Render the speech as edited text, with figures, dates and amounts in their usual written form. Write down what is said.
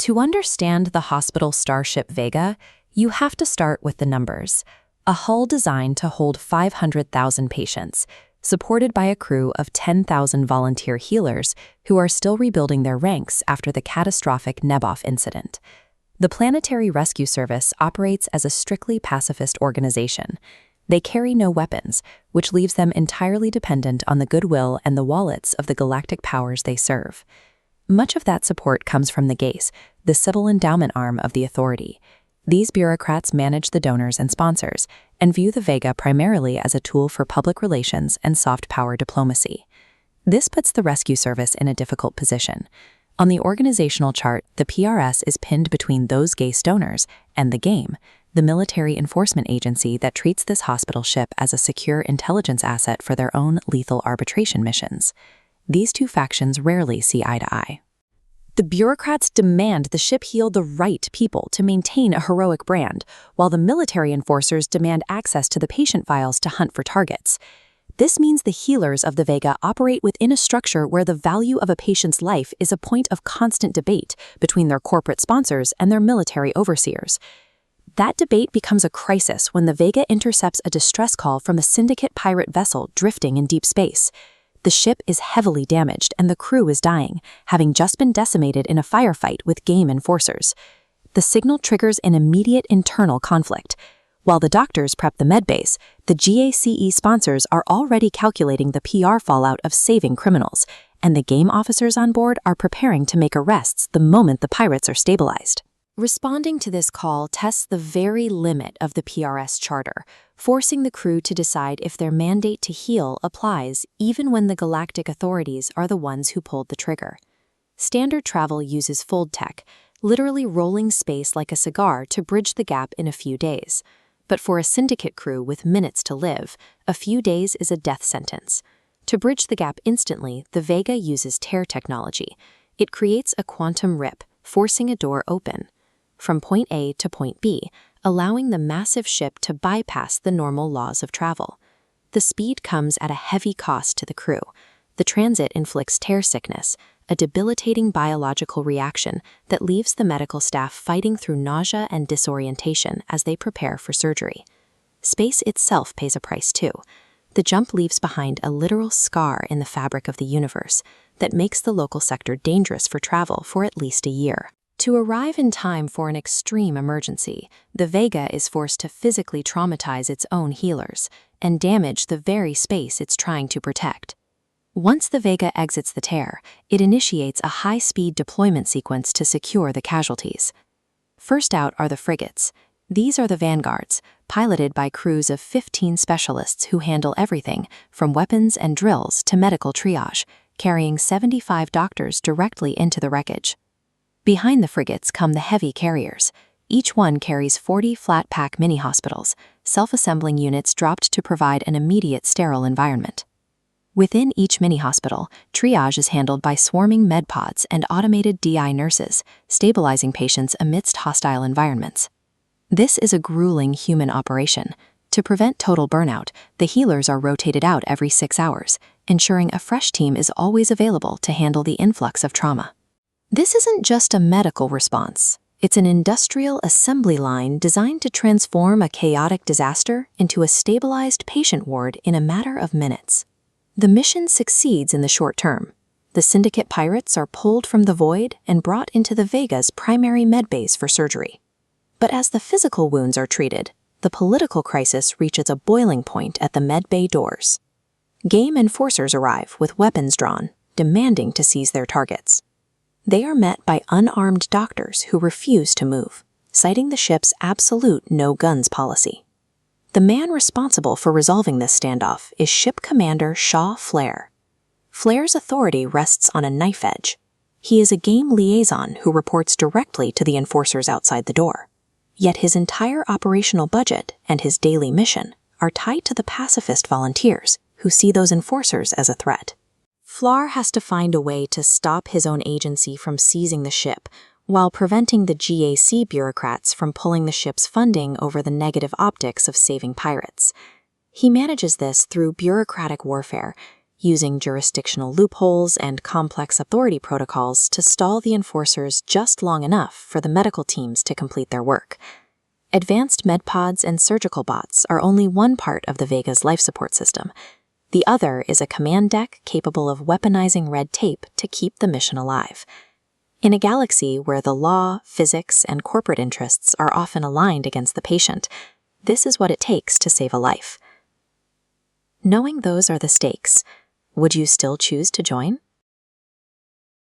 To understand the Hospital Starship Vega, you have to start with the numbers. A hull designed to hold 500,000 patients, supported by a crew of 10,000 volunteer healers who are still rebuilding their ranks after the catastrophic Neboff incident. The Planetary Rescue Service operates as a strictly pacifist organization. They carry no weapons, which leaves them entirely dependent on the goodwill and the wallets of the galactic powers they serve. Much of that support comes from the GACE, the civil endowment arm of the Authority. These bureaucrats manage the donors and sponsors, and view the Vega primarily as a tool for public relations and soft power diplomacy. This puts the rescue service in a difficult position. On the organizational chart, the PRS is pinned between those GACE donors and the GAME, the military enforcement agency that treats this hospital ship as a secure intelligence asset for their own lethal arbitration missions. These two factions rarely see eye to eye. The bureaucrats demand the ship heal the right people to maintain a heroic brand, while the military enforcers demand access to the patient files to hunt for targets. This means the healers of the Vega operate within a structure where the value of a patient's life is a point of constant debate between their corporate sponsors and their military overseers. That debate becomes a crisis when the Vega intercepts a distress call from a syndicate pirate vessel drifting in deep space. The ship is heavily damaged and the crew is dying, having just been decimated in a firefight with GAME enforcers. The signal triggers an immediate internal conflict. While the doctors prep the medbase, the GACE sponsors are already calculating the PR fallout of saving criminals, and the GAME officers on board are preparing to make arrests the moment the pirates are stabilized. Responding to this call tests the very limit of the PRS charter, forcing the crew to decide if their mandate to heal applies even when the galactic authorities are the ones who pulled the trigger. Standard travel uses fold tech, literally rolling space like a cigar to bridge the gap in a few days. But for a syndicate crew with minutes to live, a few days is a death sentence. To bridge the gap instantly, the Vega uses tear technology. It creates a quantum rip, forcing a door open from point A to point B, allowing the massive ship to bypass the normal laws of travel. The speed comes at a heavy cost to the crew. The transit inflicts tear sickness, a debilitating biological reaction that leaves the medical staff fighting through nausea and disorientation as they prepare for surgery. Space itself pays a price too. The jump leaves behind a literal scar in the fabric of the universe that makes the local sector dangerous for travel for at least a year. To arrive in time for an extreme emergency, the Vega is forced to physically traumatize its own healers and damage the very space it's trying to protect. Once the Vega exits the tear, it initiates a high-speed deployment sequence to secure the casualties. First out are the frigates. These are the vanguards, piloted by crews of 15 specialists who handle everything from weapons and drills to medical triage, carrying 75 doctors directly into the wreckage. Behind the frigates come the heavy carriers. Each one carries 40 flat-pack mini-hospitals, self-assembling units dropped to provide an immediate sterile environment. Within each mini-hospital, triage is handled by swarming medpods and automated DI nurses, stabilizing patients amidst hostile environments. This is a grueling human operation. To prevent total burnout, the healers are rotated out every 6 hours, ensuring a fresh team is always available to handle the influx of trauma. This isn't just a medical response. It's an industrial assembly line designed to transform a chaotic disaster into a stabilized patient ward in a matter of minutes. The mission succeeds in the short term. The syndicate pirates are pulled from the void and brought into the Vega's primary medbase for surgery. But as the physical wounds are treated, the political crisis reaches a boiling point at the medbay doors. GAME enforcers arrive with weapons drawn, demanding to seize their targets. They are met by unarmed doctors who refuse to move, citing the ship's absolute no-guns policy. The man responsible for resolving this standoff is Ship Commander Shaw Flair. Flair's authority rests on a knife edge. He is a GAME liaison who reports directly to the enforcers outside the door. Yet his entire operational budget and his daily mission are tied to the pacifist volunteers who see those enforcers as a threat. Flair has to find a way to stop his own agency from seizing the ship, while preventing the GAC bureaucrats from pulling the ship's funding over the negative optics of saving pirates. He manages this through bureaucratic warfare, using jurisdictional loopholes and complex authority protocols to stall the enforcers just long enough for the medical teams to complete their work. Advanced medpods and surgical bots are only one part of the Vega's life support system. The other is a command deck capable of weaponizing red tape to keep the mission alive. In a galaxy where the law, physics, and corporate interests are often aligned against the patient, this is what it takes to save a life. Knowing those are the stakes, would you still choose to join?